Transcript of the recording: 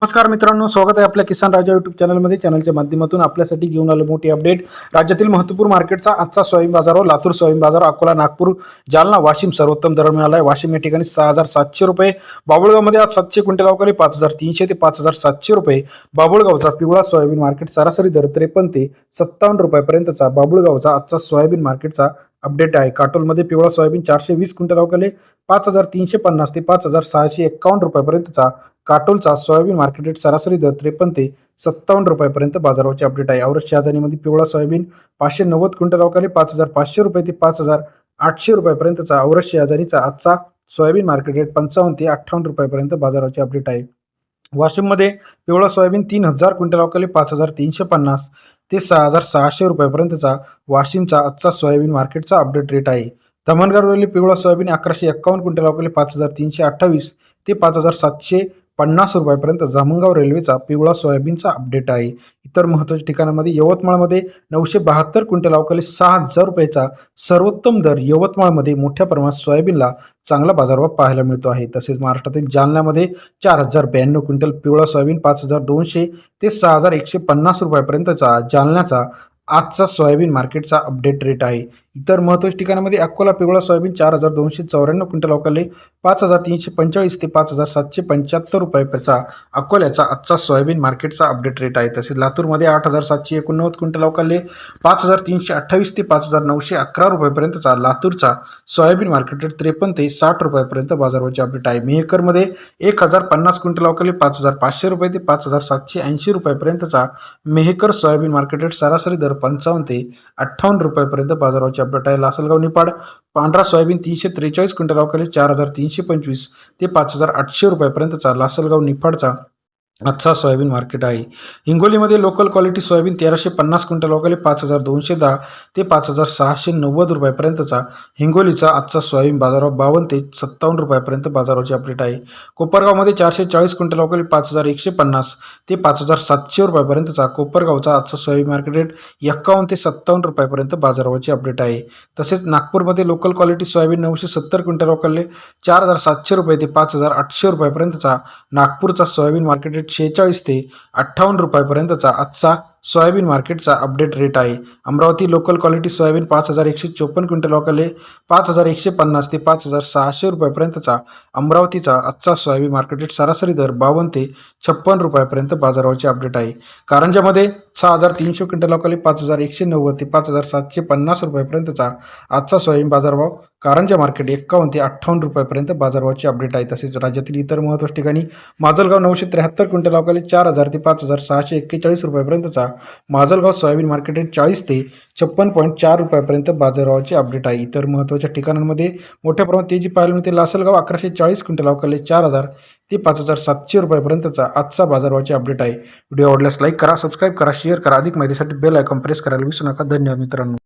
नमस्कार मित्रांनो, स्वागत आहे आपल्या किसान राजा यूट्यूब चॅनलमध्ये. चॅनलच्या माध्यमातून आपल्यासाठी घेऊन आलो मोठी अपडेट. राज्यातील महत्त्वपूर्ण मार्केटचा आजचा सोयाबीन बाजारावर लातूर सोयाबीन बाजार, अकोला, नागपूर, जालना, वाशिम सर्वोत्तम दर मिळाला आहे. वाशिम या ठिकाणी 6,700 रुपये, बाबुळगावमध्ये आज 700 क्विंटल अवकाळी 5,300 ते 5,700 रुपये. बाबुळगावचा पिवळा सोयाबीन मार्केट सरासरी दर 53 ते 57 रुपयापर्यंतचा बाबुळगावचा आजचा सोयाबीन मार्केटचा अपडेट आहे. काटोलमध्ये पिवळा सोयाबीन 420 क्विंटल अवकाळी 5,350 ते 5,651 रुपयापर्यंतचा काटोलचा सोयाबीन मार्केट रेट सरासरी दर 53 ते 57 रुपयापर्यंत बाजारावरचे अपडेट आहे. औरत शहाजानीमध्ये पिवळा सोयाबीन 590 क्विंटल अवकाळी 5,500 रुपये ते 5,800 रुपयापर्यंतचा औरत शहाजानीचा आजचा सोयाबीन मार्केट रेट 55 ते 58 रुपयापर्यंत बाजारावरचे अपडेट आहे. वाशिममध्ये पिवळा सोयाबीन 3,000 क्विंटल अवकाळी 5,350 ते 6,600 रुपयापर्यंतचा वाशिमचा आजचा सोयाबीन मार्केटचा अपडेट रेट आहे. धामणगाववरील पिवळा सोयाबीन 1151 क्विंटल अवकाळी 5,328 ते 5,750 रुपयापर्यंत धामणगाव रेल्वेचा पिवळा सोयाबीनचा अपडेट आहे. इतर महत्त्वाच्या ठिकाणांमध्ये यवतमाळमध्ये 972 क्विंटल अवकाळी 6,000 रुपयाचा सर्वोत्तम दर यवतमाळमध्ये मोठ्या प्रमाणात सोयाबीनला चांगला बाजारभाव पाहायला मिळतो आहे. तसेच महाराष्ट्रातील जालन्यामध्ये 4,092 क्विंटल पिवळा सोयाबीन 5,200 ते 6,150 रुपयापर्यंतचा जालन्याचा आजचा सोयाबीन मार्केटचा अपडेट रेट आहे. इतर महत्त्वाच्या ठिकाणांमध्ये अकोला पिवळा सोयाबीन 4,294 क्विंटल अवकाळी 5,345 ते 5,775 रुपयाचा अकोल्याचा आजचा सोयाबीन मार्केटचा अपडेट रेट आहे. तसेच लातूरमध्ये 8,789 क्विंटल अवकाळी 5,328 ते 5,911 रुपयापर्यंतचा लातूरचा सोयाबीन मार्केट रेट 53 ते 60 रुपयापर्यंत बाजारावरचे अपडेट आहे. मेहकरमध्ये 1,050 क्विंटल अवकाळी 5,500 रुपये ते 5,780 रुपयापर्यंतचा मेहकर सोयाबीन मार्केट रेट सरासरी दर 55 ते 58 रुपयापर्यंत बाजारावरचे अपडेट आहे. लासलगाव निफाड पांढरा सोयाबीन 343 क्विंटल अवकाळी 4,325 ते 5,800 रुपयापर्यंतचा लासलगाव निफाडचा आजचा सोयाबीन मार्केट आहे. हिंगोलीमध्ये लोकल क्वालिटी सोयाबीन 1,350 क्विंटल अवकाळी 5,210 ते 5,690 रुपयापर्यंतचा हिंगोलीचा आजचा सोयाबीन बाजारावर 52 ते 57 रुपयापर्यंत बाजारावरचे अपडेट आहे. कोपरगावमध्ये 440 क्विंटल अवकाळी 5,150 ते 5,700 रुपयापर्यंतचा कोपरगावचा आजचा सोयाबीन मार्केट रेट 51 ते 57 रुपयापर्यंत बाजारावरचे अपडेट आहे. तसेच नागपूरमध्ये लोकल क्वालिटी सोयाबीन 970 क्विंटल अवकाळी 4,700 रुपये ते 5,800 रुपयापर्यंतचा नागपूरचा सोयाबीन मार्केट रेट 46 ते 58 रुपयापर्यंतचा आजचा सोयाबीन मार्केटचा अपडेट रेट आहे. Amravati local quality soybean 5,154 quintal अवकाळी 5,150 ते 5,600 रुपयापर्यंतचा अमरावतीचा आजचा सोयाबीन मार्केट रेट सरासरी दर 52 ते 56 रुपयापर्यंत बाजारावरचे अपडेट आहे. कारंजामध्ये 6,300 क्विंटल अवकाळी 5,190 ते 5,750 रुपयापर्यंतचा आजचा सोयाबीन बाजारभाव कारंजा मार्केट 51 ते 58 रुपयापर्यंत बाजारभावाचे अपडेट आहे. तसेच राज्यातील इतर महत्त्वाच्या ठिकाणी माजलगाव 973 क्विंटल अवकाळी 4,000 ते 5,641 रुपयापर्यंतचा माजलगाव सोयाबीन मार्केट रेट 40 ते 56.4 रुपयापर्यंत बाजारभावाचे अपडेट आहे. इतर महत्त्वाच्या ठिकाणांमध्ये मोठ्या प्रमाणात तेजी पाहायला मिळते. लासलगाव 1,140 क्विंटल अवकाळी 4,000 ते 5,700 रुपयापर्यंतचा आजचा बाजारभावाचे अपडेट आहे. व्हिडिओ आवडल्यास लाईक करा, सबस्क्राईब करा, शेअर करा. अधिक माहितीसाठी बेल आयकॉन प्रेस करायला विसरू नका. धन्यवाद मित्रांनो.